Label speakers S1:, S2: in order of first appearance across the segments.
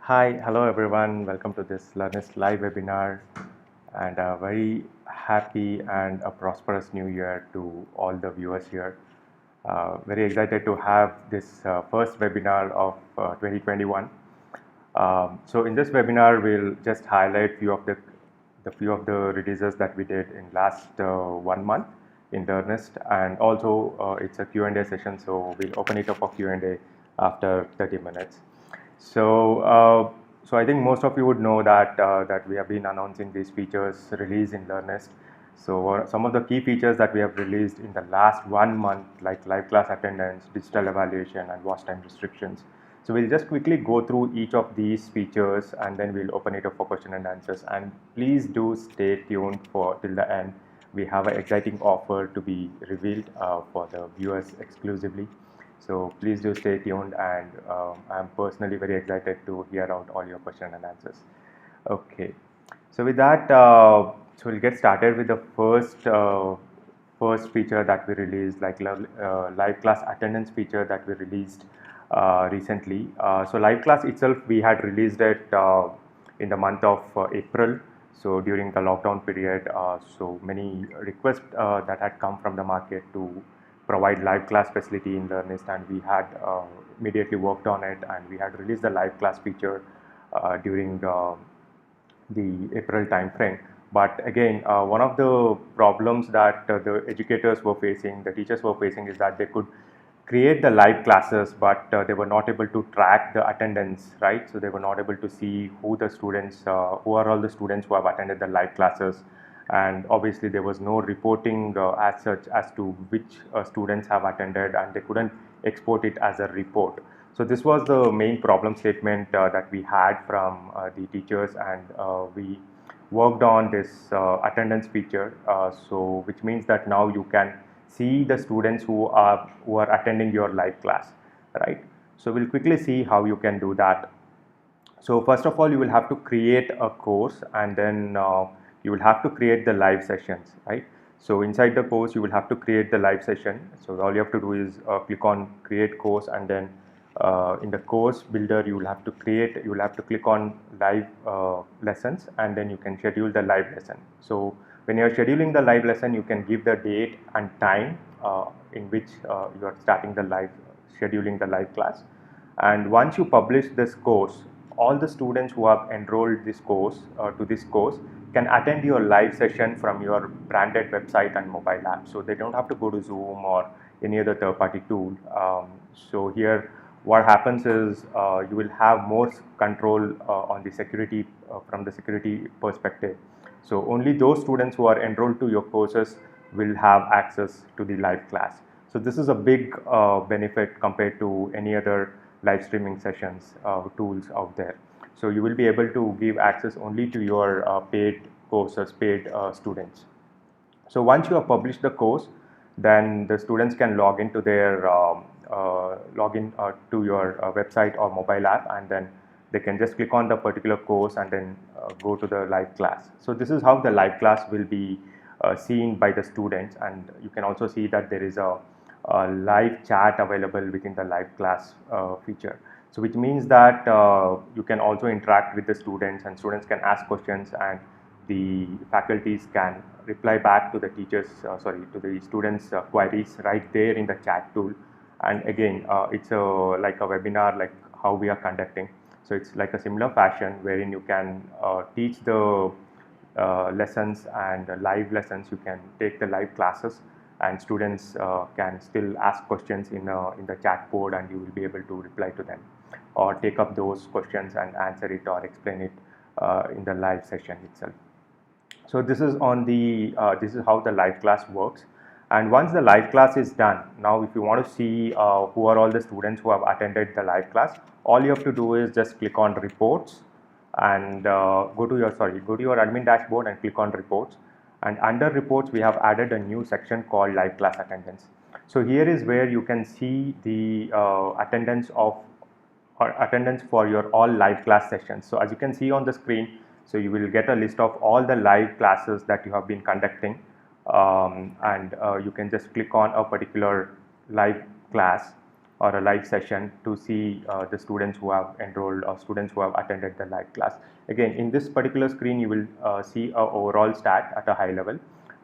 S1: Hi, hello everyone. Welcome to this Learnyst live webinar, and a very happy and a prosperous new year to all the viewers here. Very excited to have this first webinar of 2021. So in this webinar, we'll just highlight few of the releases that we did in last 1 month in Learnyst, and also it's a Q&A session, so we'll open it up for Q&A after 30 minutes. So I think most of you would know that we have been announcing these features released in Learnyst. So some of the key features that we have released in the last 1 month, like live class attendance, digital evaluation, and watch time restrictions. So we'll just quickly go through each of these features, and then we'll open it up for question and answers. And please do stay tuned for till the end. We have an exciting offer to be revealed for the viewers exclusively. So please do stay tuned, and I'm personally very excited to hear out all your questions and answers. Okay, so with that, so we'll get started with the first feature that we released, like live class attendance feature that we released recently. So live class itself, we had released it in the month of April. So during the lockdown period, so many requests that had come from the market to provide live class facility in Learnyst, and we had immediately worked on it, and we had released the live class feature during the April timeframe. But again, one of the problems that the educators were facing, the teachers were facing, is that they could create the live classes, but they were not able to track the attendance, right? So they were not able to see who are all the students who have attended the live classes, and obviously there was no reporting as such as to which students have attended, and they couldn't export it as a report. So this was the main problem statement that we had from the teachers, and we worked on this attendance feature, so which means that now you can see the students who are attending your live class, right? So we'll quickly see how you can do that. So first of all, you will have to create a course, and then you will have to create the live sessions, right? So inside the course, you will have to create the live session. So all you have to do is click on create course, and then in the course builder, you will have to click on live lessons, and then you can schedule the live lesson. So when you are scheduling the live lesson, you can give the date and time in which you are scheduling the live class. And once you publish this course, all the students who have enrolled this course to this course can attend your live session from your branded website and mobile app. So they don't have to go to Zoom or any other third-party tool. So here, what happens is you will have more control on the security from the security perspective. So only those students who are enrolled to your courses will have access to the live class. So this is a big benefit compared to any other live streaming sessions tools out there. So you will be able to give access only to your paid courses, paid students. So once you have published the course, then the students can log into their login to your website or mobile app, and then they can just click on the particular course and then go to the live class. So this is how the live class will be seen by the students, and you can also see that there is a live chat available within the live class feature. So which means that you can also interact with the students, and students can ask questions, and the faculties can reply back to the to the students queries right there in the chat tool. And again, it's like a webinar, like how we are conducting. So it's like a similar fashion wherein you can teach the lessons and live lessons. You can take the live classes, and students can still ask questions in the chat board, and you will be able to reply to them or take up those questions and answer it or explain it in the live session itself. So this is this is how the live class works. And once the live class is done, now if you want to see who are all the students who have attended the live class, all you have to do is just click on reports and go to your admin dashboard and click on reports. And under reports, we have added a new section called live class attendance. So here is where you can see the attendance for your all live class sessions. So as you can see on the screen, so you will get a list of all the live classes that you have been conducting, and you can just click on a particular live class, or a live session to see the students who have enrolled or students who have attended the live class. Again, in this particular screen, you will see a overall stat at a high level.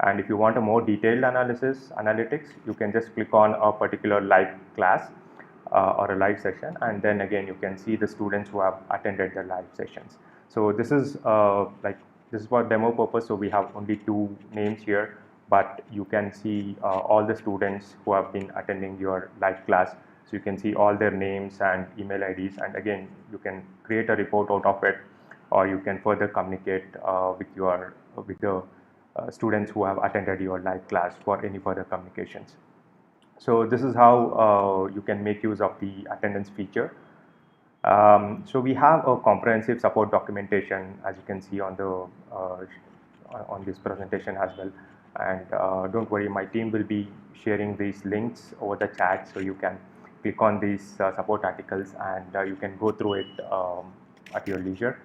S1: And if you want a more detailed analytics, you can just click on a particular live class or a live session, and then again you can see the students who have attended the live sessions. So this is this is for demo purpose, so we have only 2 names here, but you can see all the students who have been attending your live class. So you can see all their names and email IDs, and again you can create a report out of it, or you can further communicate with the students who have attended your live class for any further communications. So this is how you can make use of the attendance feature. So we have a comprehensive support documentation, as you can see on this presentation as well. And don't worry, my team will be sharing these links over the chat, so you can click on these support articles and you can go through it at your leisure.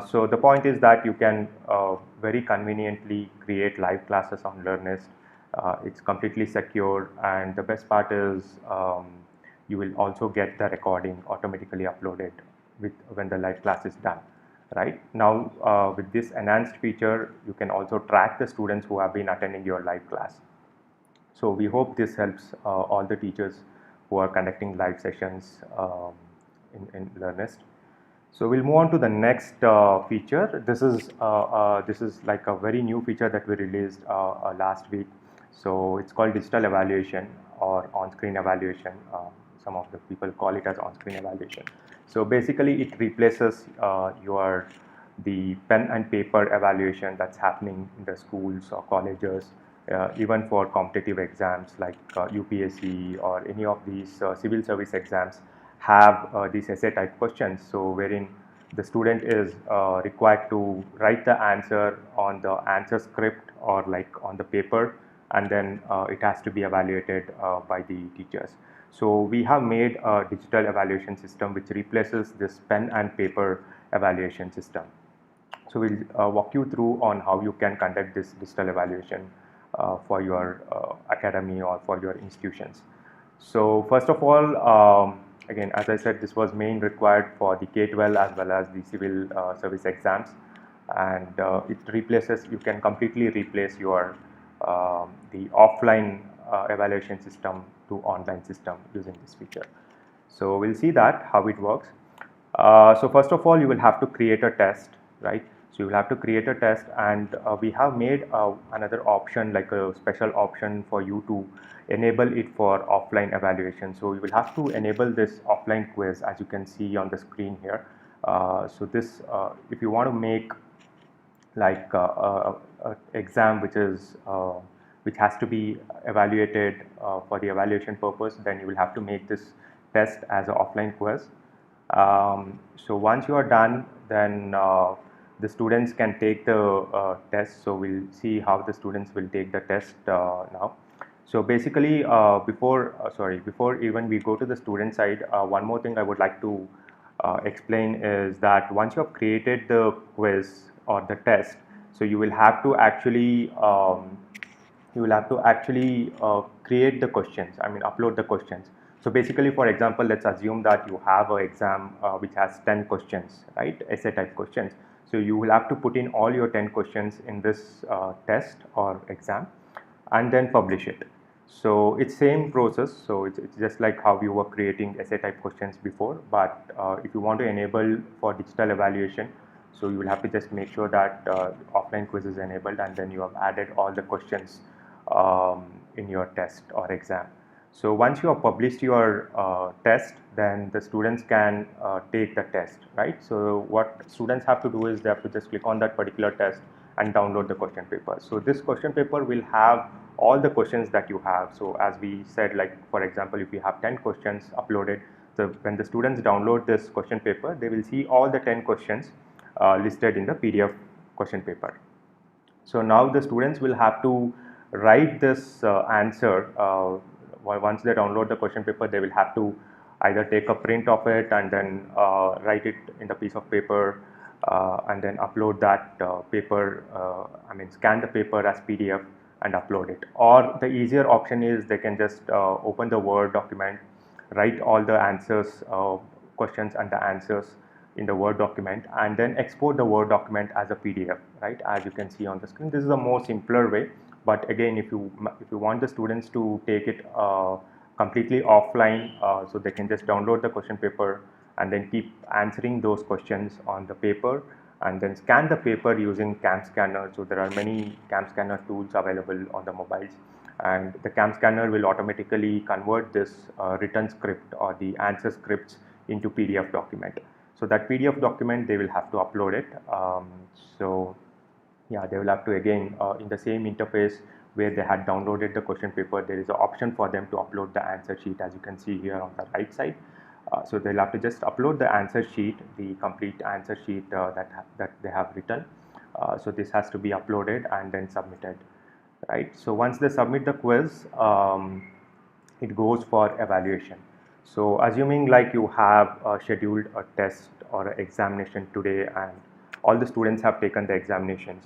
S1: So the point is that you can very conveniently create live classes on Learnyst. It's completely secure, and the best part is you will also get the recording automatically uploaded when the live class is done. Right now, with this enhanced feature, you can also track the students who have been attending your live class. So we hope this helps all the teachers who are conducting live sessions in Learnyst. So we'll move on to the next feature. This is like a very new feature that we released last week. So it's called digital evaluation or on-screen evaluation. Some of the people call it as on-screen evaluation. So basically, it replaces the pen and paper evaluation that's happening in the schools or colleges, even for competitive exams like UPSC or any of these civil service exams have these essay type questions. So wherein the student is required to write the answer on the answer script or like on the paper, and then it has to be evaluated by the teachers. So we have made a digital evaluation system which replaces this pen and paper evaluation system. So we'll walk you through on how you can conduct this digital evaluation for your academy or for your institutions. So first of all, again, as I said, this was main required for the K-12 as well as the civil service exams, and you can completely replace your the offline evaluation system to online system using this feature. So we'll see that how it works. So first of all, you will have to create a test, right? So you will have to create a test, and we have made another option, like a special option for you to enable it for offline evaluation. So you will have to enable this offline quiz, as you can see on the screen here. So this, if you want to make like a exam which has to be evaluated for the evaluation purpose, then you will have to make this test as an offline quiz. So once you are done, then the students can take the test. So we'll see how the students will take the test now. So basically, before even we go to the student side, one more thing I would like to explain is that once you have created the quiz or the test, so you will have to actually create the questions, I mean upload the questions. So basically, for example, let's assume that you have an exam which has 10 questions, right, essay type questions. So you will have to put in all your 10 questions in this test or exam and then publish it. So it's same process. So it's just like how you were creating essay type questions before, but if you want to enable for digital evaluation, so you will have to just make sure that offline quiz is enabled, and then you have added all the questions in your test or exam. So once you have published your test, then the students can take the test, right? So what students have to do is they have to just click on that particular test and download the question paper. So this question paper will have all the questions that you have. So as we said, like for example, if you have 10 questions uploaded, so when the students download this question paper, they will see all the 10 questions listed in the PDF question paper. So now the students will have to write this answer. Once they download the question paper, they will have to either take a print of it and then write it in the piece of paper and then upload that paper, scan the paper as PDF and upload it. Or the easier option is they can just open the Word document write all the answers, questions and the answers in the Word document, and then export the Word document as a PDF, right? As you can see on the screen, this is a more simpler way. But again, if you want the students to take it completely offline, so they can just download the question paper and then keep answering those questions on the paper, and then scan the paper using cam scanner. So there are many cam scanner tools available on the mobiles, and the cam scanner will automatically convert this written script or the answer scripts into PDF document. So that PDF document, they will have to upload it. So yeah, they will have to again in the same interface where they had downloaded the question paper, there is an option for them to upload the answer sheet, as you can see here on the right side. So they'll have to just upload the answer sheet, the complete answer sheet that they have written. So this has to be uploaded and then submitted, right? So once they submit the quiz, it goes for evaluation. So assuming like you have scheduled a test or an examination today, and all the students have taken the examinations,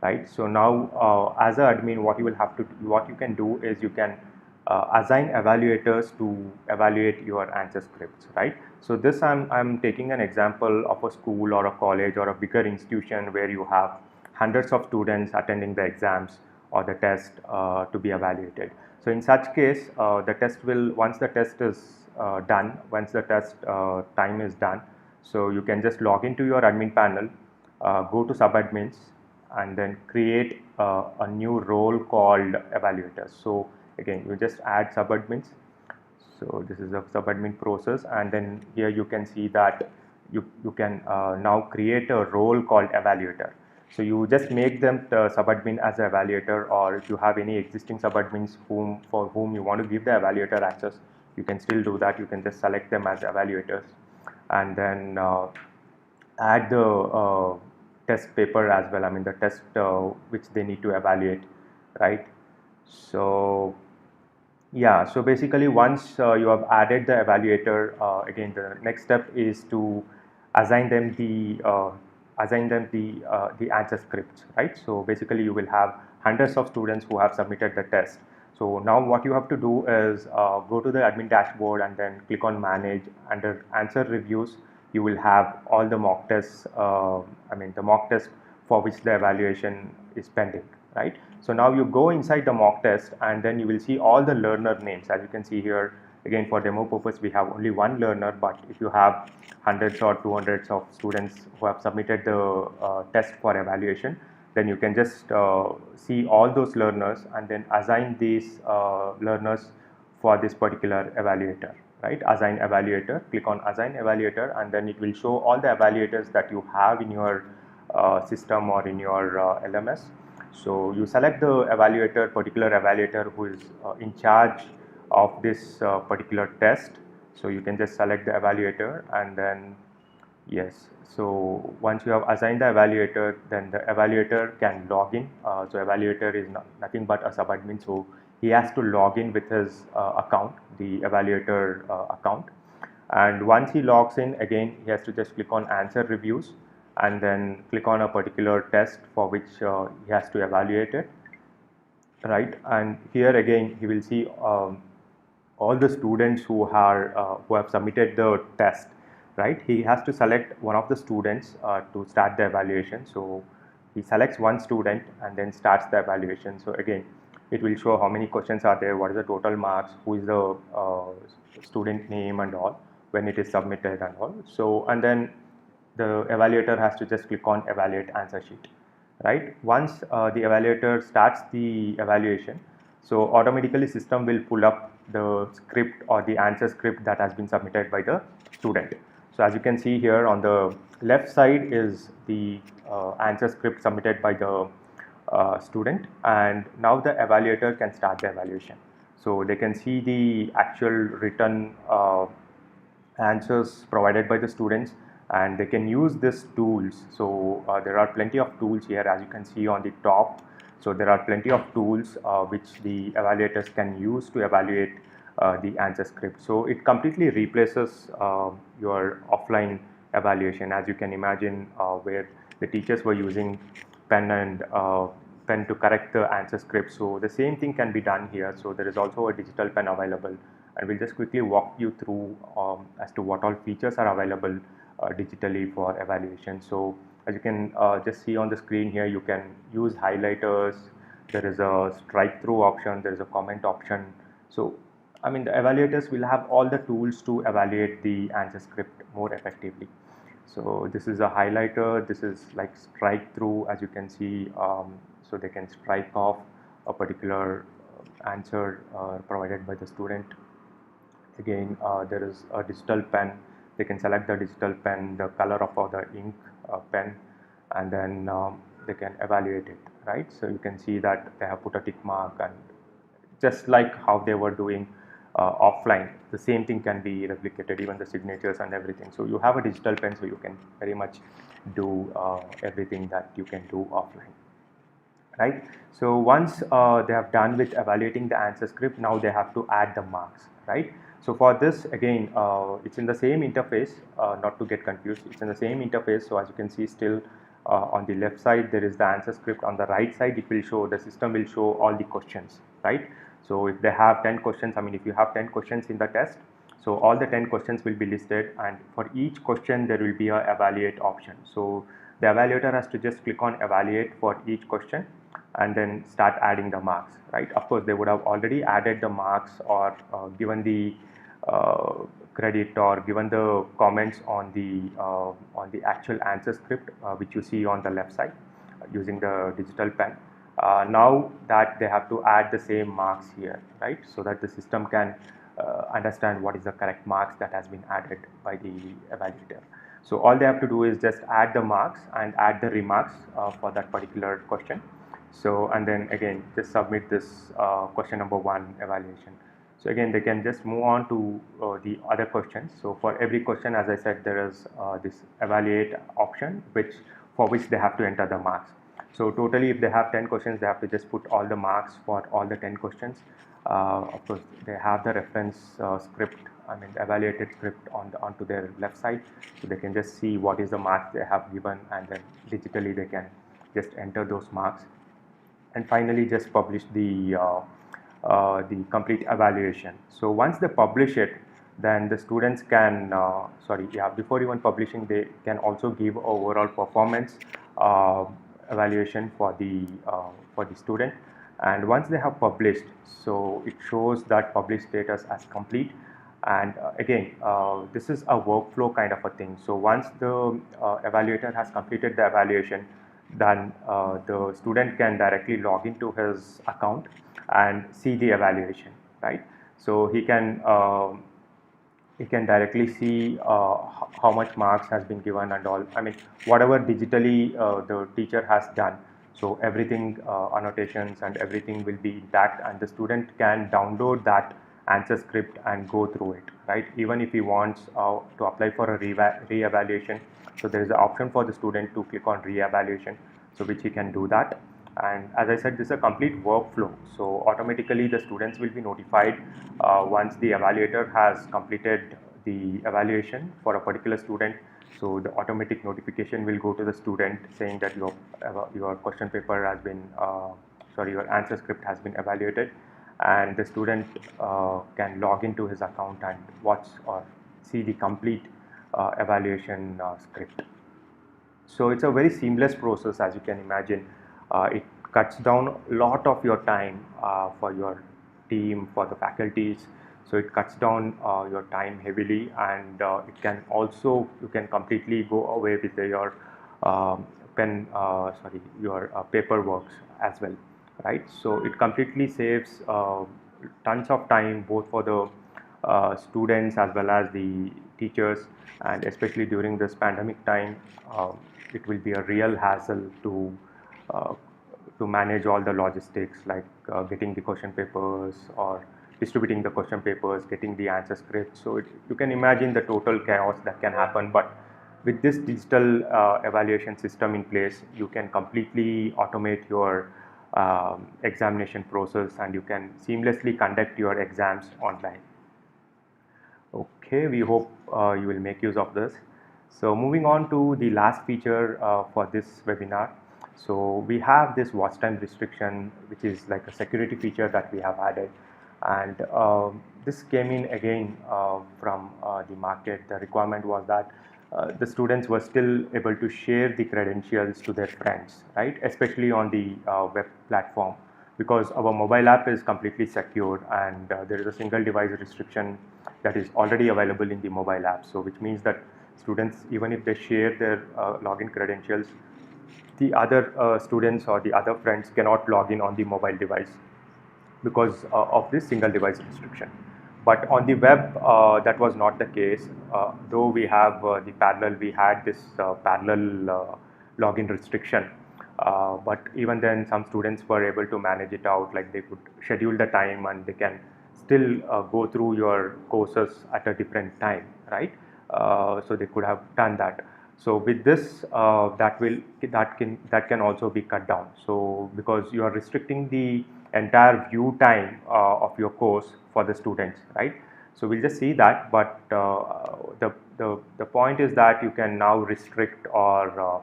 S1: right? So now as an admin, what you can do is you can assign evaluators to evaluate your answer scripts, right? So this I'm taking an example of a school or a college or a bigger institution where you have hundreds of students attending the exams or the test to be evaluated. So in such case, the test will, once the test is done, once the test time is done, so you can just log into your admin panel, go to subadmins, and then create a new role called evaluators. So again, you just add subadmins. So this is a subadmin process, and then here you can see that you can now create a role called evaluator. So you just make them the subadmin as an evaluator, or if you have any existing subadmins for whom you want to give the evaluator access, you can still do that. You can just select them as evaluators, and then add the test paper as well. I mean the test which they need to evaluate, right? So yeah, so basically once you have added the evaluator, again the next step is to assign them the answer scripts, right? So basically you will have hundreds of students who have submitted the test. So now what you have to do is go to the admin dashboard and then click on manage. Under answer reviews, you will have all the mock tests, the mock test for which the evaluation is pending, right? So now you go inside the mock test, and then you will see all the learner names. As you can see here, again for demo purpose we have only one learner, but if you have hundreds or 200s of students who have submitted the test for evaluation, then you can just see all those learners and then assign these learners for this particular evaluator, right? Assign evaluator, click on assign evaluator, and then it will show all the evaluators that you have in your system or in your LMS. So you select the evaluator, particular evaluator who is in charge of this particular test. So you can just select the evaluator, and then yes, so once you have assigned the evaluator, then the evaluator can log in. So evaluator is nothing but a subadmin, so he has to log in with his account, the evaluator account. And once he logs in, again he has to just click on answer reviews and then click on a particular test for which he has to evaluate it, right? And here again he will see all the students who have submitted the test, right? He has to select one of the students to start the evaluation. So he selects one student and then starts the evaluation. So again, it will show how many questions are there, what is the total marks, who is the student name and all, when it is submitted and all. So and then the evaluator has to just click on evaluate answer sheet, right? Once the evaluator starts the evaluation, so automatically system will pull up the script or the answer script that has been submitted by the student. So as you can see here on the left side is the answer script submitted by the student, and now the evaluator can start the evaluation. So they can see the actual written answers provided by the students, and they can use these tools. So there are plenty of tools here, as you can see on the top. So there are plenty of tools which the evaluators can use to evaluate the answer script. So it completely replaces your offline evaluation, as you can imagine, where the teachers were using pen to correct the answer script. So the same thing can be done here. So there is also a digital pen available, and we'll just quickly walk you through as to what all features are available digitally for evaluation. So as you can just see on the screen here, you can use highlighters, there is a strike through option, there is a comment option. So I mean, the evaluators will have all the tools to evaluate the answer script more effectively. So this is a highlighter, this is like strike through, as you can see. So they can strike off a particular answer provided by the student. Again, there is a digital pen, they can select the digital pen, the color of the ink pen, and then they can evaluate it, right? So you can see that they have put a tick mark, and just like how they were doing offline, the same thing can be replicated, even the signatures and everything. So you have a digital pen, so you can very much do everything that you can do offline, right? So once they have done with evaluating the answer script, now they have to add the marks, right? So for this, again, it's in the same interface, not to get confused, it's in the same interface. So as you can see, still on the left side there is the answer script, on the right side it will show, the system will show all the questions, right? So if they have 10 questions, I mean, if you have 10 questions in the test, so all the 10 questions will be listed, and for each question there will be a evaluate option. So the evaluator has to just click on evaluate for each question and then start adding the marks, right? Of course, they would have already added the marks or given the credit or given the comments on the actual answer script, which you see on the left side using the digital pen. Now that they have to add the same marks here, right? So that the system can understand what is the correct marks that has been added by the evaluator. So all they have to do is just add the marks and add the remarks for that particular question. So and then again just submit this question number 1 evaluation. So again they can just move on to the other questions. So for every question, as I said, there is this evaluate option for which they have to enter the marks. So totally, if they have 10 questions, they have to just put all the marks for all the 10 questions. Of course, they have the reference script, I mean the evaluated script onto their left side, so they can just see what is the marks they have given, and then digitally they can just enter those marks, and finally just publish the complete evaluation. So once they publish it, then the students can before even publishing, they can also give overall performance evaluation for the student. And once they have published, so it shows that published status as complete. And again, this is a workflow kind of a thing. So once the evaluator has completed the evaluation, then the student can directly log into his account and see the evaluation, right? So he can directly see how much marks has been given and all. I mean, whatever digitally the teacher has done, so everything, annotations and everything will be intact, and the student can download that answer script and go through it, right? Even if he wants to apply for a re-evaluation, so there is an option for the student to click on re-evaluation, so which he can do that. And as I said, this is a complete workflow, so automatically the students will be notified once the evaluator has completed the evaluation for a particular student. So the automatic notification will go to the student saying that your question paper has been your answer script has been evaluated, and the student can log into his account and watch or see the complete evaluation script. So it's a very seamless process, as you can imagine. It cuts down a lot of your time for your team, for the faculties. So it cuts down your time heavily, and it can also, you can completely go away with your paperwork as well, right? So it completely saves tons of time, both for the students as well as the teachers, and especially during this pandemic time, it will be a real hassle to manage all the logistics, like getting the question papers or distributing the question papers, getting the answer script. So you can imagine the total chaos that can happen. But with this digital evaluation system in place, you can completely automate your examination process, and you can seamlessly conduct your exams online. Okay, we hope you will make use of this. So moving on to the last feature for this webinar. So we have this watch time restriction, which is like a security feature that we have added. And this came in again from the market. The requirement was that the students were still able to share the credentials to their friends, right? Especially on the web platform, because our mobile app is completely secure, and there is a single device restriction that is already available in the mobile app. So which means that students, even if they share their login credentials, the other students or the other friends cannot log in on the mobile device because of this single device restriction. But on the web, that was not the case. Though we have the parallel, we had this parallel login restriction. But even then, some students were able to manage it out, like they could schedule the time and they can still go through your courses at a different time, right? So they could have done that. So with this, that can also be cut down. So because you are restricting the entire view time of your course for the students, right? So we'll just see that, but the point is that you can now restrict or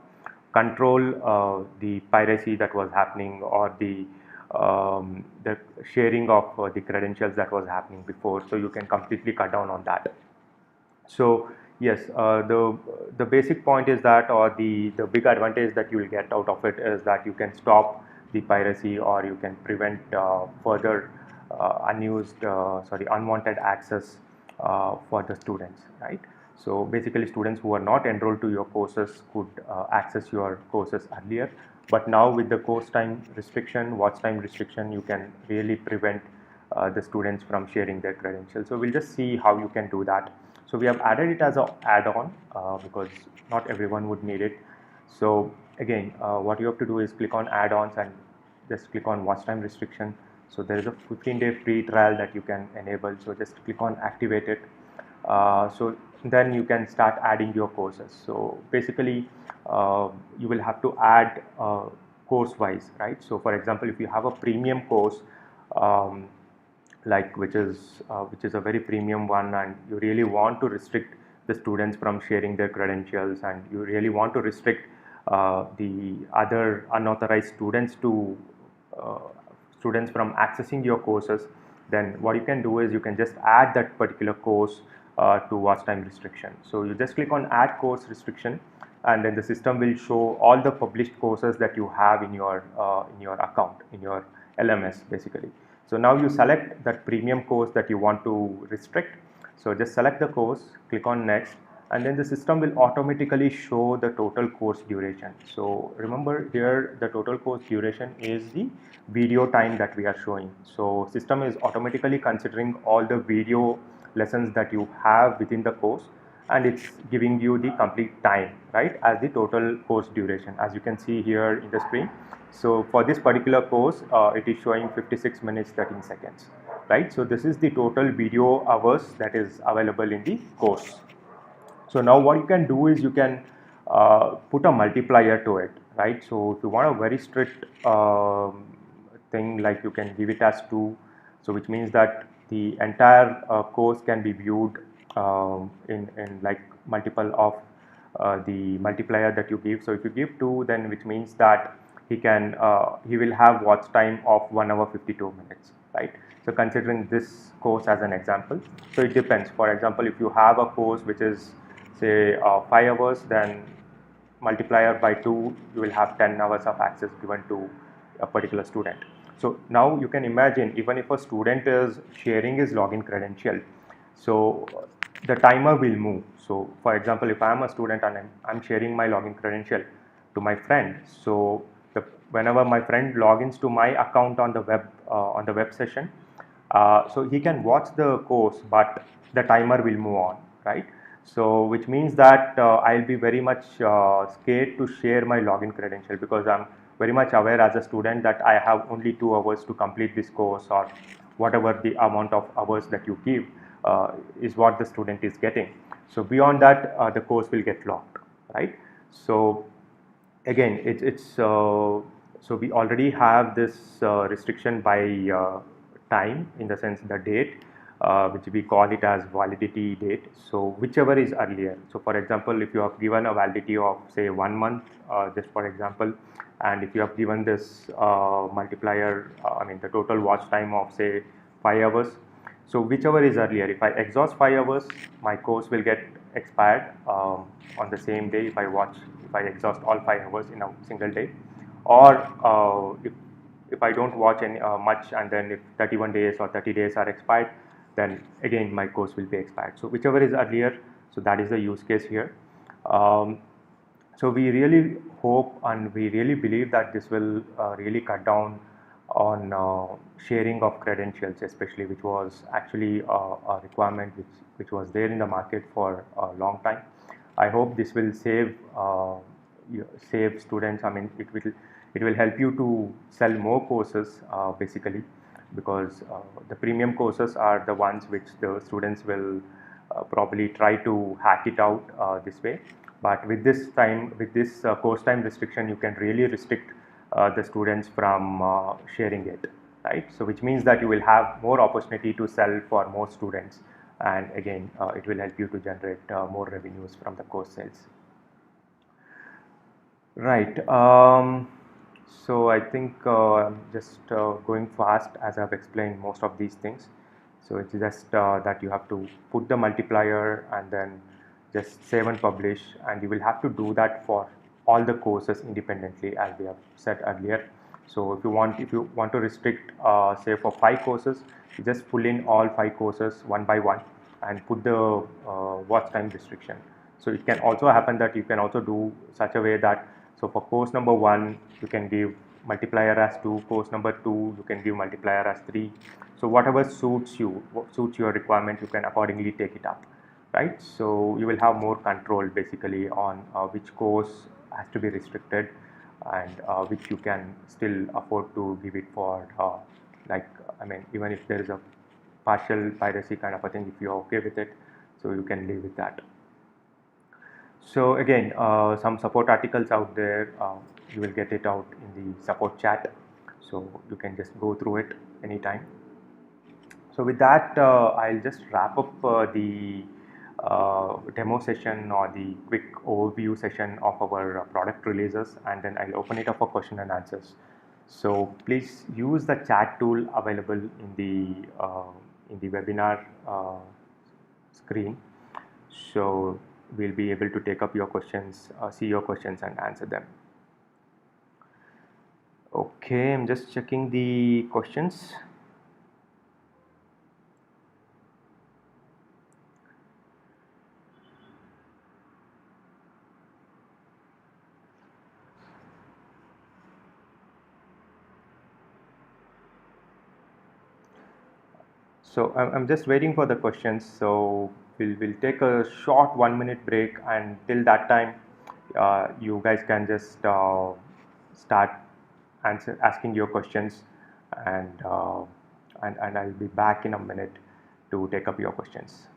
S1: control the piracy that was happening, or the sharing of the credentials that was happening before. So you can completely cut down on that. So yes, the basic point is that, or the big advantage that you will get out of it is that you can stop the piracy, or you can prevent further unwanted access for the students, right? So basically, students who are not enrolled to your courses could access your courses earlier, but now with the course time restriction, watch time restriction, you can really prevent the students from sharing their credentials. So we'll just see how you can do that. So we have added it as an add-on because not everyone would need it. So again, what you have to do is click on add-ons and just click on watch time restriction. So there is a 15-day free trial that you can enable. So just click on activate it. So then you can start adding your courses. So basically, you will have to add course-wise, right? So for example, if you have a premium course, um, like which is a very premium one, and you really want to restrict the students from sharing their credentials, and you really want to restrict the other unauthorized students to uh, students from accessing your courses, then what you can do is you can just add that particular course to watch time restriction. So you just click on add course restriction, and then the system will show all the published courses that you have in your account, in your LMS basically. So now you select that premium course that you want to restrict. So just select the course, click on next, and then the system will automatically show the total course duration. So remember here, the total course duration is the video time that we are showing. So system is automatically considering all the video lessons that you have within the course, and it's giving you the complete time, right, as the total course duration, as you can see here in the screen. So for this particular course, it is showing 56 minutes 13 seconds, right? So this is the total video hours that is available in the course. So now what you can do is you can put a multiplier to it, right? So if you want a very strict thing, like you can give it as 2, so which means that the entire course can be viewed in like multiple of the multiplier that you give. So if you give 2, then which means that he will have watch time of 1 hour 52 minutes, right? So considering this course as an example, so it depends. For example, if you have a course which is say 5 hours, then multiplier by 2, you will have 10 hours of access given to a particular student. So now you can imagine, even if a student is sharing his login credential, so the timer will move. So for example, if I am a student and I'm sharing my login credential to my friend, so whenever my friend logins to my account on the web session, so he can watch the course, but the timer will move on, right? So which means that I'll be very much scared to share my login credential, because I'm very much aware as a student that I have only 2 hours to complete this course, or whatever the amount of hours that you give is what the student is getting. So beyond that, the course will get locked, right? So again, so we already have this restriction by time, in the sense the date, which we call it as validity date. So whichever is earlier. So for example, if you have given a validity of say 1 month, just for example, and if you have given this multiplier, I mean the total watch time of say 5 hours. So whichever is earlier, if I exhaust 5 hours, my course will get expired on the same day if I exhaust all 5 hours in a single day, or if I don't watch any much, and then if 31 days or 30 days are expired, then again my course will be expired. So whichever is earlier, so that is the use case here. So we really hope and we really believe that this will really cut down on sharing of credentials, especially, which was actually a requirement which was there in the market for a long time. I hope this will save students. I mean, it will help you to sell more courses, basically, because the premium courses are the ones which the students will probably try to hack it out this way. But with this course time restriction, you can really restrict the students from sharing it, right? So which means that you will have more opportunity to sell for more students, and again it will help you to generate more revenues from the course sales. Right. So I think I'm just going fast as I've explained most of these things. So it's just that you have to put the multiplier and then just save and publish, and you will have to do that for all the courses independently, as we have said earlier. So if you want to restrict, say for 5 courses, you just pull in all 5 courses one by one and put the watch time restriction. So it can also happen that you can also do such a way that, so for course number 1 you can give multiplier as 2, course number 2 you can give multiplier as 3. So whatever suits you, suits your requirement, you can accordingly take it up, right? So you will have more control basically on which course has to be restricted, and which you can still afford to give it for, like, I mean, even if there is a partial piracy kind of a thing, if you're okay with it, so you can live with that. So again, some support articles out there, you will get it out in the support chat, so you can just go through it anytime. So with that, I'll just wrap up the demo session or the quick overview session of our product releases, and then I'll open it up for question and answers. So please use the chat tool available in the webinar screen. So we'll be able to take up your questions, see your questions and answer them. Okay, I'm just checking the questions. So I'm just waiting for the questions. So we'll take a short 1 minute break, and till that time, you guys can just start asking your questions, and, and I'll be back in a minute to take up your questions.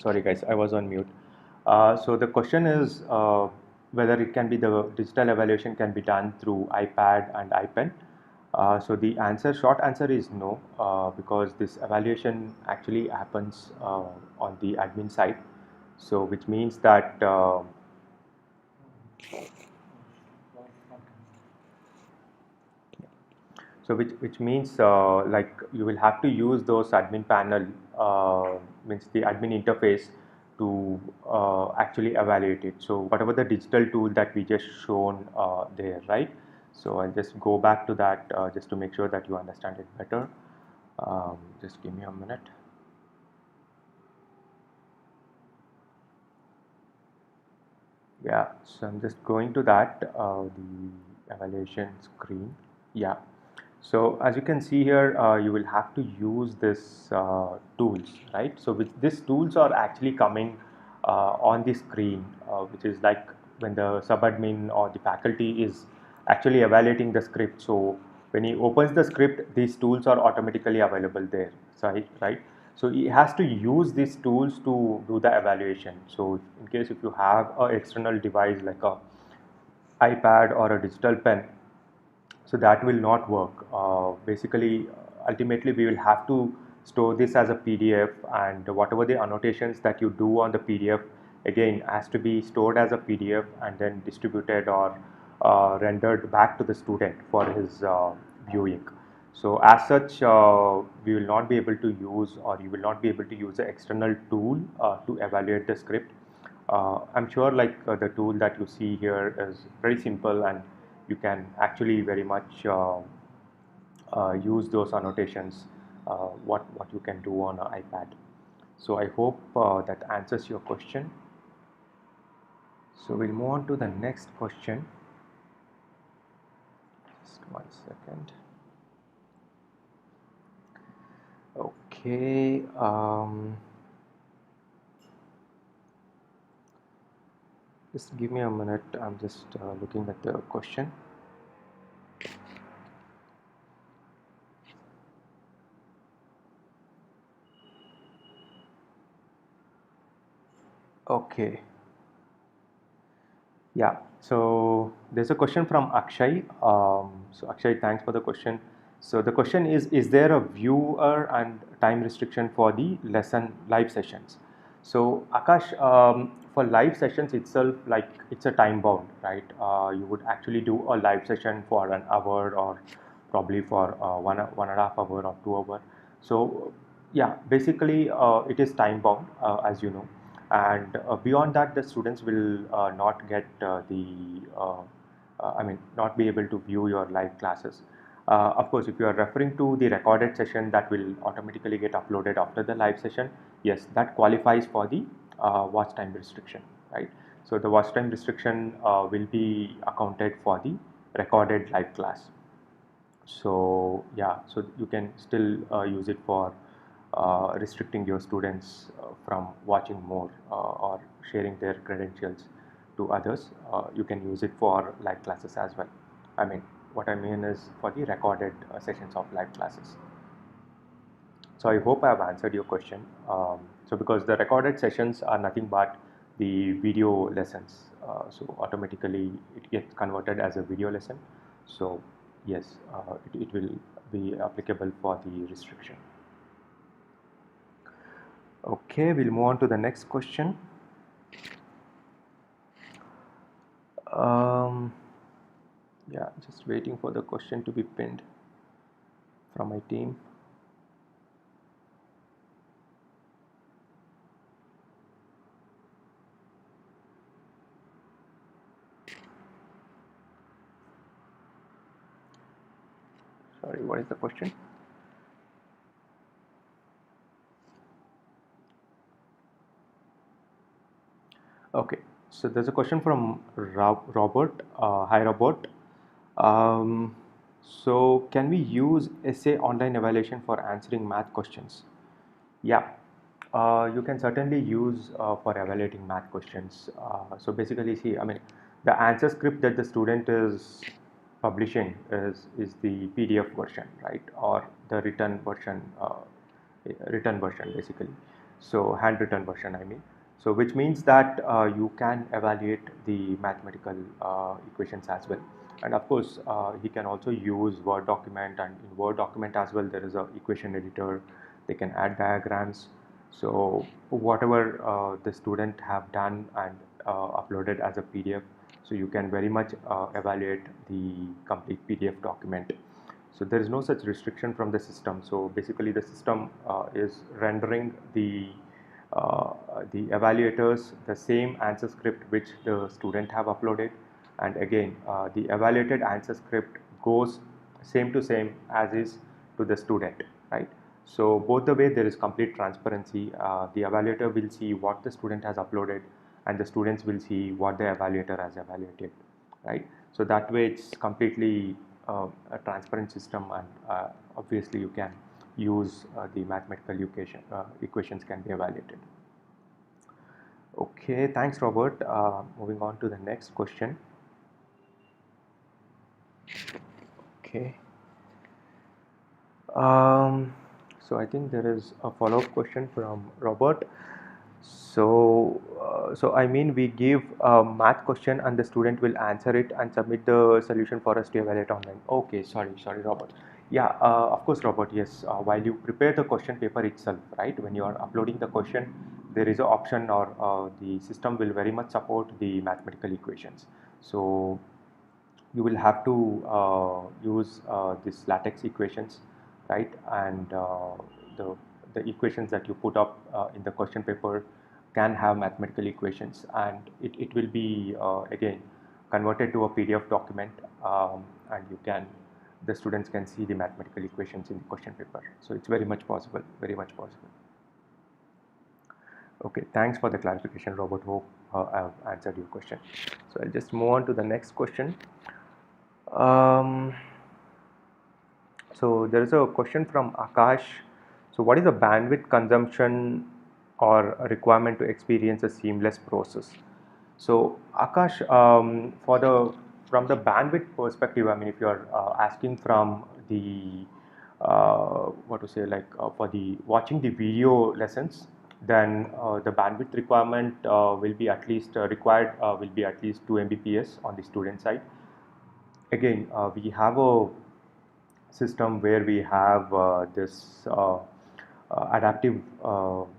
S1: Sorry guys, I was on mute. So the question is whether it can be the digital evaluation can be done through iPad and iPen. So the short answer is no, because this evaluation actually happens on the admin side. So which means that which means like you will have to use those admin panel, means the admin interface to actually evaluate it. So whatever the digital tool that we just shown there, right? So I'll just go back to that just to make sure that you understand it better. Just give me a minute. Yeah, so I'm just going to that the evaluation screen. Yeah, so as you can see here, you will have to use this tools, right? So which these tools are actually coming on the screen, which is like when the subadmin or the faculty is actually evaluating the script. So when he opens the script, these tools are automatically available there, right? So he has to use these tools to do the evaluation. So in case if you have an external device like a iPad or a digital pen, so that will not work. Basically, ultimately we will have to store this as a PDF, and whatever the annotations that you do on the PDF again has to be stored as a PDF and then distributed or rendered back to the student for his viewing. So as such, we will not be able to use, or you will not be able to use the external tool to evaluate the script. I'm sure like the tool that you see here is very simple, and you can actually very much use those annotations, what you can do on an iPad. So I hope that answers your question. So we'll move on to the next question. Just 1 second. Okay. Just give me a minute. I'm just looking at the question. Okay. Yeah, so there's a question from Akshay. So Akshay, thanks for the question. So the question is there a viewer and time restriction for the lesson live sessions? So Akash, for live sessions itself, like it's a time bound, right? You would actually do a live session for an hour or probably for 1.5 hour or 2 hour. So yeah, basically it is time bound, as you know, and beyond that the students will not get I mean not be able to view your live classes. Of course, if you are referring to the recorded session that will automatically get uploaded after the live session, yes, that qualifies for the watch time restriction, right? So the watch time restriction will be accounted for the recorded live class. So yeah, so you can still use it for restricting your students from watching more or sharing their credentials to others. You can use it for live classes as well. I mean, what I mean is for the recorded sessions of live classes. So I hope I have answered your question. So because the recorded sessions are nothing but the video lessons, so automatically it gets converted as a video lesson. So yes, it will be applicable for the restriction. Okay, we'll move on to the next question. Yeah, just waiting for the question to be pinned from my team. Sorry, what is the question? Okay, so there's a question from Robert. Hi, Robert. So can we use essay online evaluation for answering math questions? Yeah, you can certainly use for evaluating math questions. So basically, see, I mean, the answer script that the student is publishing is the PDF version, right, or the written version basically. so handwritten version I mean. So which means that you can evaluate the mathematical equations as well. And of course, he can also use Word document, and in Word document as well there is a equation editor. They can add diagrams. So whatever the student have done and uploaded as a PDF, so you can very much evaluate the complete PDF document. So there is no such restriction from the system. So basically the system is rendering uh, the evaluators the same answer script which the student have uploaded, and again the evaluated answer script goes same to same as is to the student, right? So both the way there is complete transparency. The evaluator will see what the student has uploaded, and the students will see what the evaluator has evaluated, right? So that way it's completely a transparent system, and obviously you can use the mathematical equations can be evaluated. Okay, thanks Robert. Moving on to the next question. Okay. So I think there is a follow-up question from Robert. So I mean, we give a math question and the student will answer it and submit the solution for us to evaluate online. Okay, sorry, Robert. Yeah, of course, Robert. Yes, while you prepare the question paper itself, right? When you are uploading the question, there is an option, or the system will very much support the mathematical equations. So you will have to use this latex equations, right? And the the equations that you put up in the question paper can have mathematical equations, and it will be again converted to a PDF document, and the students can see the mathematical equations in the question paper. So it's very much possible, very much possible. Okay, thanks for the clarification, Robert. Hope I've answered your question. So I'll just move on to the next question. Um, so there is a question from Akash. So what is the bandwidth consumption or a requirement to experience a seamless process? So Akash, from the bandwidth perspective, I mean, if you are asking from the what to say, like for the watching the video lessons, then the bandwidth requirement will be at least required will be at least 2 Mbps on the student side. Again, we have a system where we have this adaptive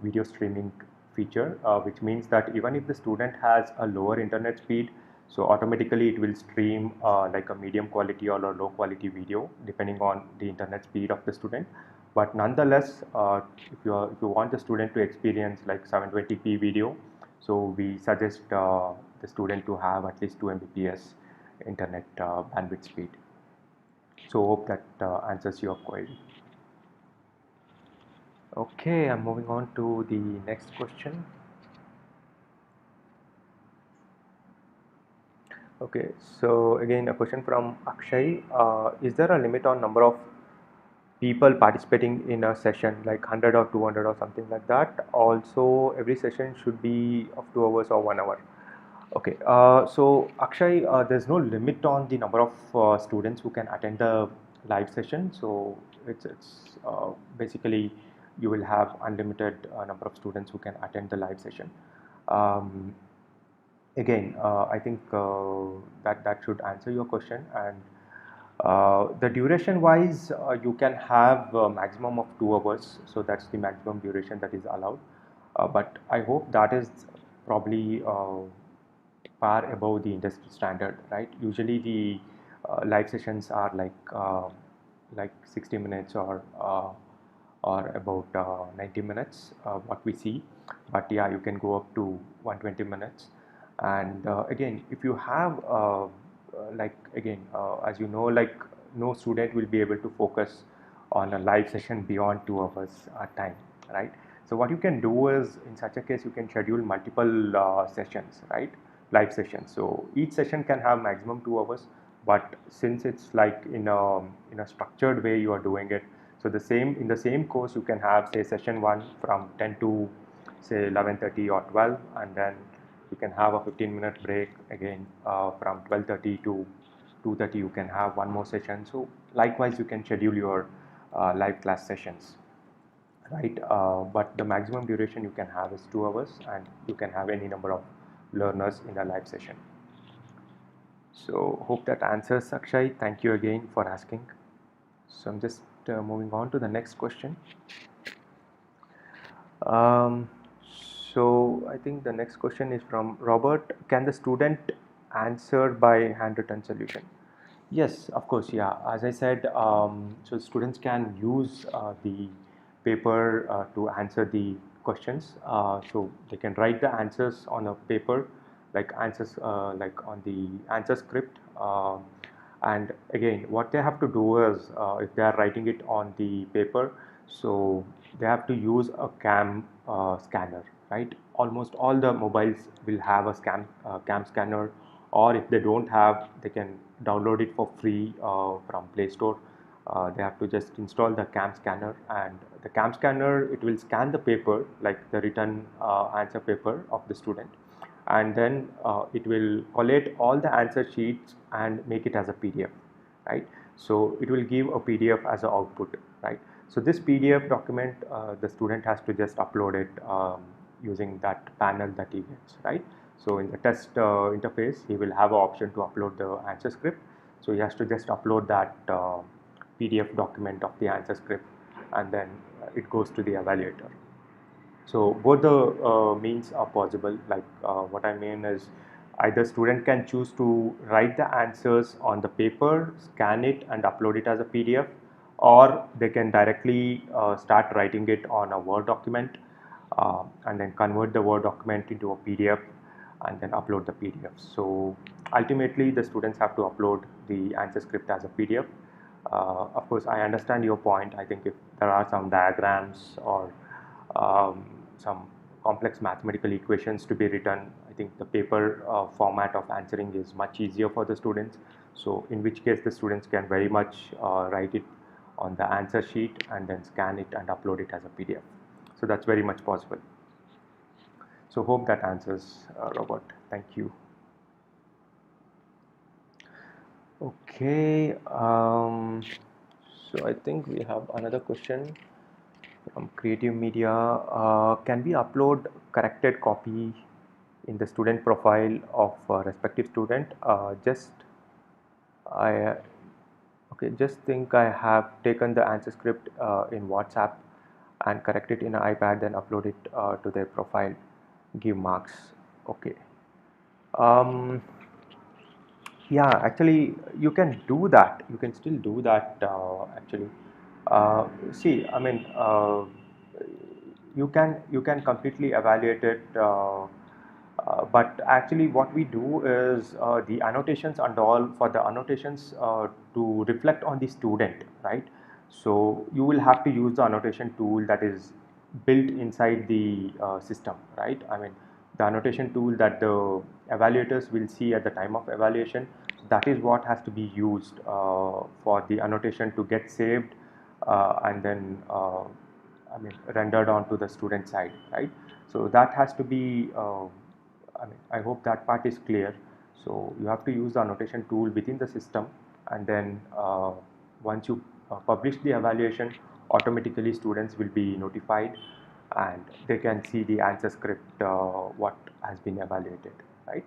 S1: video streaming feature, which means that even if the student has a lower internet speed, so automatically it will stream like a medium quality or a low quality video depending on the internet speed of the student. But nonetheless, if you want the student to experience like 720p video, so we suggest the student to have at least 2 Mbps internet bandwidth speed. So hope that answers your query. Okay, I'm moving on to the next question. Okay, so again a question from Akshay. Is there a limit on number of people participating in a session, like 100 or 200 or something like that? Also, every session should be of 2 hours or 1 hour. Okay, so Akshay, there's no limit on the number of students who can attend the live session. So it's basically you will have unlimited number of students who can attend the live session. Um, Again, I think that should answer your question. And the duration wise, you can have a maximum of 2 hours. So that's the maximum duration that is allowed. But I hope that is probably far above the industry standard, right? Usually the live sessions are like 60 minutes or about 90 minutes, what we see. But yeah, you can go up to 120 minutes. And again, if you have like again, as you know, like no student will be able to focus on a live session beyond 2 hours time, right? So what you can do is, in such a case, you can schedule multiple sessions, right? Live sessions. So each session can have maximum 2 hours, but since it's like in a structured way you are doing it, so in the same course you can have, say, session 1 from 10 to say 11:30 or 12, and then you can have a 15-minute break again from 12:30 to 2:30. You can have one more session. So likewise, you can schedule your live class sessions. right? But the maximum duration you can have is 2 hours, and you can have any number of learners in a live session. So hope that answers, Akshay. Thank you again for asking. So I'm just moving on to the next question. Um, so I think the next question is from Robert. Can the student answer by handwritten solution? Yes, of course. Yeah, as I said, so students can use the paper to answer the questions. So they can write the answers on a paper, like answers like on the answer script. And again, what they have to do is, if they are writing it on the paper, so they have to use a cam scanner, right? Almost all the mobiles will have a cam scanner, or if they don't have, they can download it for free from Play Store. They have to just install the cam scanner, and the cam scanner, it will scan the paper, like the written answer paper of the student, and then it will collate all the answer sheets and make it as a PDF, right? So it will give a PDF as an output, right? So this PDF document, the student has to just upload it using that panel that he gets, right? So in the test interface, he will have an option to upload the answer script. So he has to just upload that PDF document of the answer script, and then it goes to the evaluator. So both the means are possible. Like what I mean is, either student can choose to write the answers on the paper, scan it and upload it as a PDF, or they can directly start writing it on a Word document, and then convert the Word document into a PDF and then upload the PDF. So ultimately the students have to upload the answer script as a PDF. Of course, I understand your point. I think if there are some diagrams or some complex mathematical equations to be written, I think the paper format of answering is much easier for the students. So in which case the students can very much write it on the answer sheet and then scan it and upload it as a PDF. So that's very much possible. So hope that answers, Robert. Thank you. Okay. So I think we have another question from Creative Media. Can we upload corrected copy in the student profile of respective student? I okay, just think I have taken the answer script in WhatsApp and correct it in an iPad, then upload it to their profile, give marks. Okay. Um, yeah, actually, you can do that. You can still do that actually. See, I mean, you can completely evaluate it, but actually, what we do is the annotations and all, for the annotations to reflect on the student, right? So you will have to use the annotation tool that is built inside the system, right? I mean, the annotation tool that the evaluators will see at the time of evaluation, that is what has to be used for the annotation to get saved and then I mean rendered onto the student side, right? So that has to be I mean, I hope that part is clear. So you have to use the annotation tool within the system, and then once you publish the evaluation, automatically students will be notified and they can see the answer script what has been evaluated, right?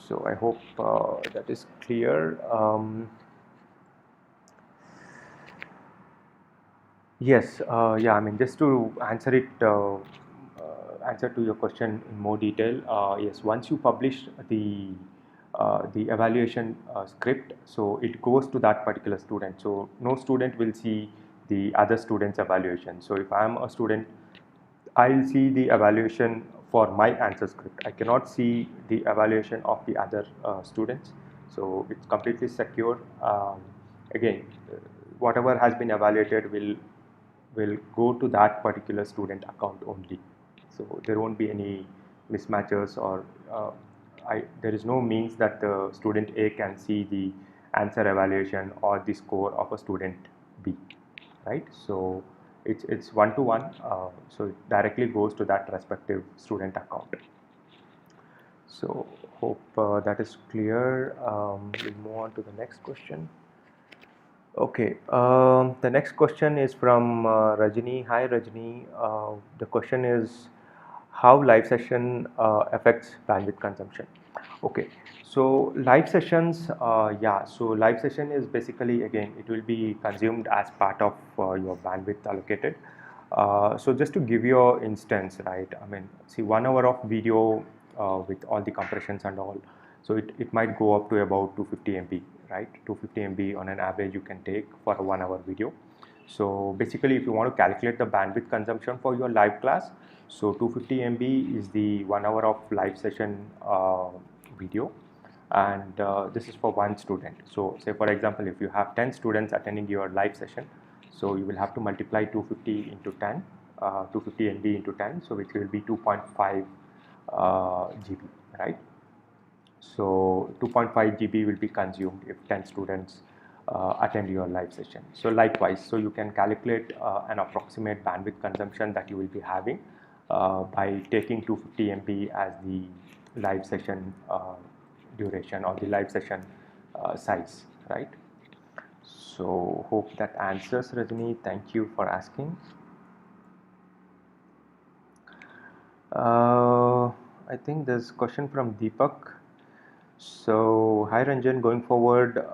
S1: So I hope that is clear. Yes, yeah, I mean, just to answer it, answer to your question in more detail, yes, once you publish the evaluation script, so it goes to that particular student. So no student will see the other student's evaluation. So if I am a student, I'll see the evaluation for my answer script. I cannot see the evaluation of the other students. So it's completely secure. Again, whatever has been evaluated will go to that particular student account only. So there won't be any mismatches, or there is no means that the student A can see the answer evaluation or the score of a student B, right? So it's one to one, so it directly goes to that respective student account. So hope that is clear. We'll move on to the next question. Okay, the next question is from Rajini. Hi Rajini. The question is how live session affects bandwidth consumption. Okay, so live sessions, yeah, so live session is basically, again, it will be consumed as part of your bandwidth allocated. So just to give you an instance, right, I mean, see, 1 hour of video with all the compressions and all, so it might go up to about 250 MB, right? 250 MB on an average you can take for a 1 hour video. So basically, if you want to calculate the bandwidth consumption for your live class, so 250 MB is the 1 hour of live session video, and this is for one student. So say for example, if you have 10 students attending your live session, so you will have to multiply 250 into 10, 250 MB into 10, so which will be 2.5 GB, right? So 2.5 GB will be consumed if 10 students attend your live session. So likewise, so you can calculate an approximate bandwidth consumption that you will be having by taking 250 MB as the live session duration or the live session size, right? So hope that answers, Rajini. Thank you for asking. I think there's a question from Deepak. So, hi Ranjan, going forward,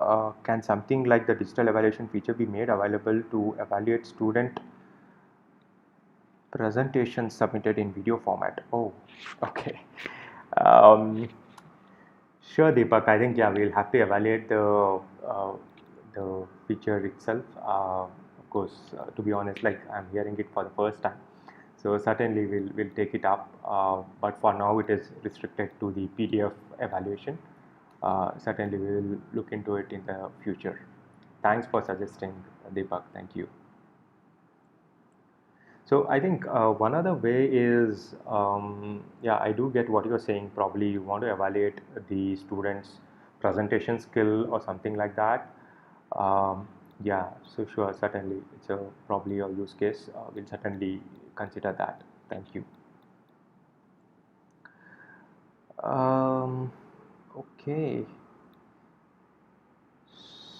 S1: can something like the digital evaluation feature be made available to evaluate student presentations submitted in video format? Oh, okay. Um, sure, Deepak. I think, yeah, we'll have to evaluate the feature itself. Of course, to be honest, like I'm hearing it for the first time. So certainly we'll take it up, but for now it is restricted to the PDF evaluation. Certainly we will look into it in the future. Thanks for suggesting, Deepak. Thank you. So I think one other way is, yeah, I do get what you're saying. Probably you want to evaluate the students' presentation skill or something like that. Yeah, so sure, certainly it's a probably a use case. We'll certainly consider that. Thank you. Um, okay,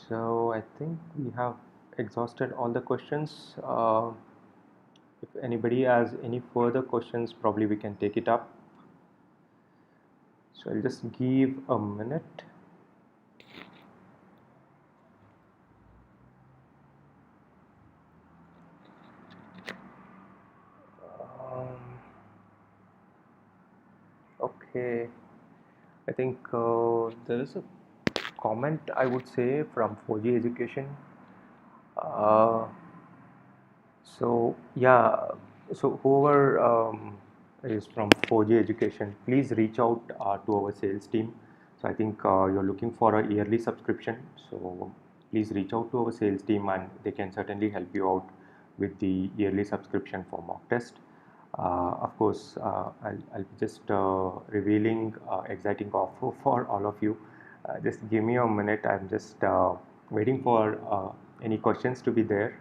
S1: so I think we have exhausted all the questions. If anybody has any further questions, probably we can take it up. So I'll just give a minute. Um, okay, I think there is a comment I would say from 4G Education. Uh, so yeah, so whoever is from 4G Education, please reach out to our sales team. So I think you're looking for a yearly subscription. So please reach out to our sales team and they can certainly help you out with the yearly subscription for mock test. Of course, I'll be just revealing exciting offer for all of you. Just give me a minute. I'm just waiting for any questions to be there.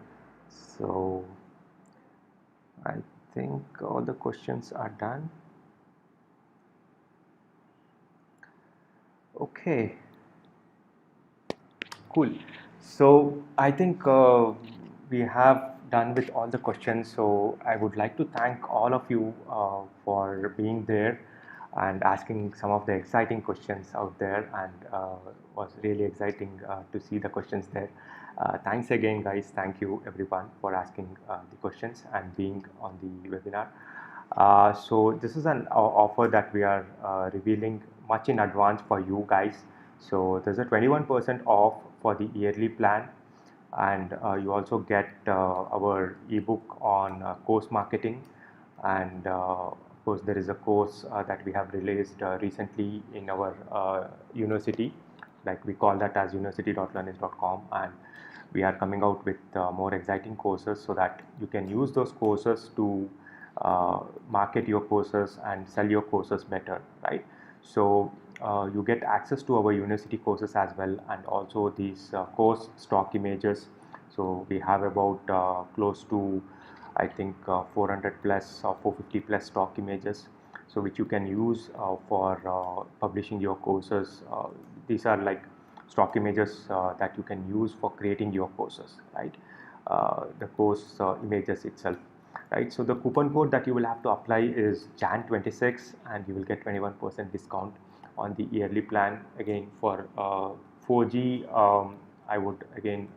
S1: So I think all the questions are done. Okay, cool. So I think we have done with all the questions. So I would like to thank all of you for being there and asking some of the exciting questions out there, and was really exciting to see the questions there. Thanks again, guys. Thank you everyone for asking the questions and being on the webinar. So this is an offer that we are revealing much in advance for you guys. So there's a 21% off for the yearly plan, and you also get our ebook on course marketing, and of course there is a course that we have released recently in our university, like we call that as university.learnyst.com, and we are coming out with more exciting courses so that you can use those courses to market your courses and sell your courses better, right? So you get access to our university courses as well, and also these course stock images. So we have about close to, I think, 400 plus or 450 plus stock images, so which you can use for publishing your courses. These are like stock images that you can use for creating your courses, right? The course images itself, right? So the coupon code that you will have to apply is Jan26, and you will get 21% discount on the yearly plan. Again, for 4G, I would again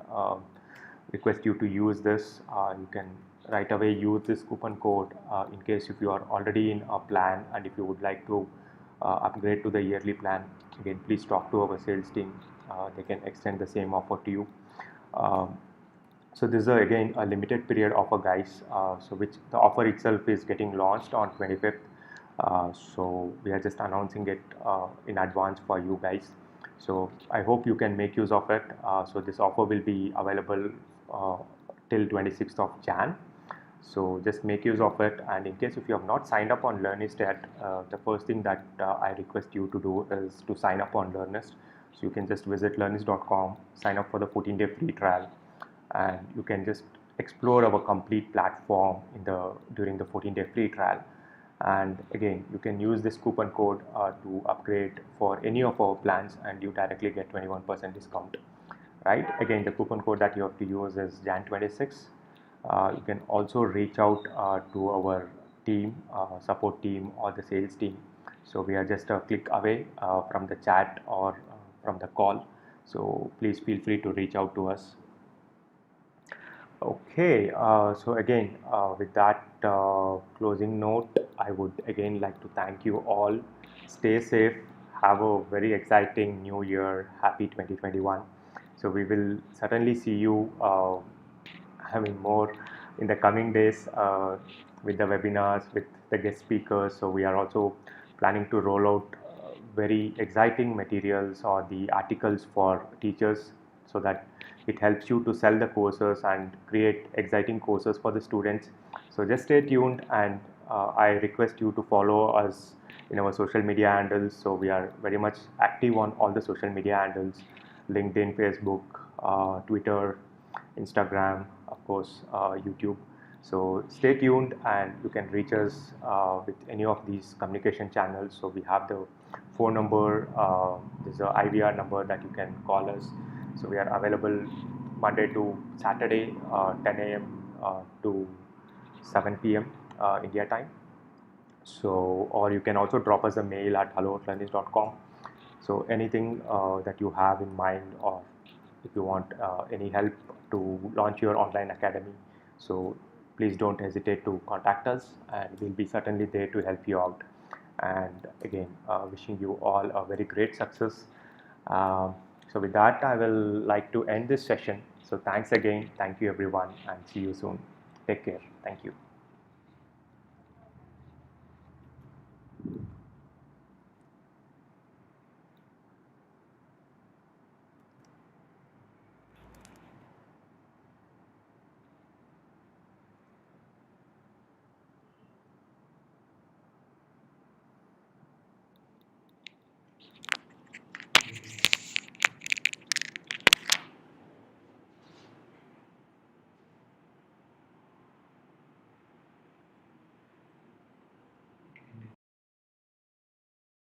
S1: request you to use this. You can right away use this coupon code in case if you are already in a plan, and if you would like to upgrade to the yearly plan. Again, please talk to our sales team. They can extend the same offer to you. So this is again a limited period offer, guys. So which the offer itself is getting launched on 25th. So we are just announcing it in advance for you guys. So I hope you can make use of it. So this offer will be available till 26th of Jan. So just make use of it, and in case if you have not signed up on Learnyst yet, the first thing that I request you to do is to sign up on Learnyst. So you can just visit learnyst.com, sign up for the 14-day free trial, and you can just explore our complete platform during the 14-day free trial. And again, you can use this coupon code to upgrade for any of our plans, and you directly get 21% discount, right? Again, the coupon code that you have to use is Jan26. You can also reach out to our team, support team, or the sales team. So we are just a click away from the chat or from the call. So please feel free to reach out to us. Okay, so again, with that closing note, I would again like to thank you all. Stay safe. Have a very exciting new year. Happy 2021. So we will certainly see you more in the coming days with the webinars, with the guest speakers. So we are also planning to roll out very exciting materials or the articles for teachers, so that it helps you to sell the courses and create exciting courses for the students. So just stay tuned, and I request you to follow us in our social media handles. So we are very much active on all the social media handles: LinkedIn, Facebook, Twitter, Instagram, of course, YouTube. So stay tuned, and you can reach us with any of these communication channels. So we have the phone number, there's a IVR number that you can call us. So we are available Monday to Saturday, 10 a.m. To 7 p.m. India time. So, or you can also drop us a mail at hello@learnyst.com. So anything that you have in mind, or if you want any help to launch your online academy, so please don't hesitate to contact us, and we'll be certainly there to help you out. And again, wishing you all a very great success. So with that, I will like to end this session. So thanks again. Thank you everyone, and see you soon. Take care. Thank you.